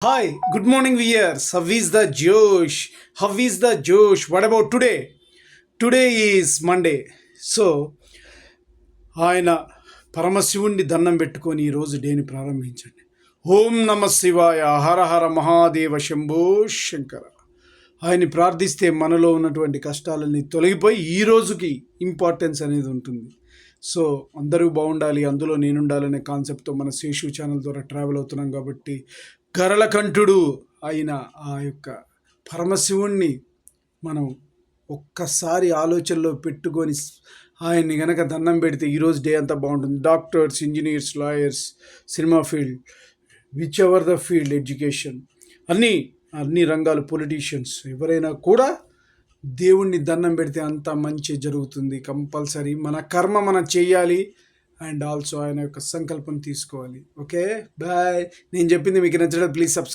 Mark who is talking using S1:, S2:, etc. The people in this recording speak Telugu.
S1: Hi, good morning, viewers. How is the Josh? How is the Josh? What about today? Today is Monday. So ఆయన పరమశివుణ్ణి దండం పెట్టుకొని ఈరోజు డేని ప్రారంభించండి. ఓం నమ శివాయ, హర హర మహాదేవ శంభో శంకర. ఆయన్ని ప్రార్థిస్తే మనలో ఉన్నటువంటి కష్టాలన్నీ తొలగిపోయి ఈ రోజుకి ఇంపార్టెన్స్ అనేది ఉంటుంది. సో అందరూ బాగుండాలి, అందులో నేనుండాలనే కాన్సెప్ట్తో మన శేషు ఛానల్ ద్వారా ట్రావెల్ అవుతున్నాం కాబట్టి గరళకంఠుడు అయిన ఆ యొక్క పరమశివుణ్ణి మనం ఒక్కసారి ఆలోచనలో పెట్టుకొని ఆయన్ని గనక దండం పెడితే ఈరోజు డే అంతా బాగుంటుంది. Doctors, engineers, lawyers, cinema field, which ever the field, education, అన్ని రంగాలు, పొలిటీషియన్స్ ఎవరైనా కూడా దేవుణ్ణి దండం పెడితే అంత మంచి జరుగుతుంది. కంపల్సరీ మన కర్మ మనం చేయాలి అండ్ ఆల్సో ఆయన యొక్క సంకల్పం తీసుకోవాలి. Okay bye. నేను చెప్పింది మీకు నచ్చడం ప్లీజ్ సబ్స్క్రైబ్.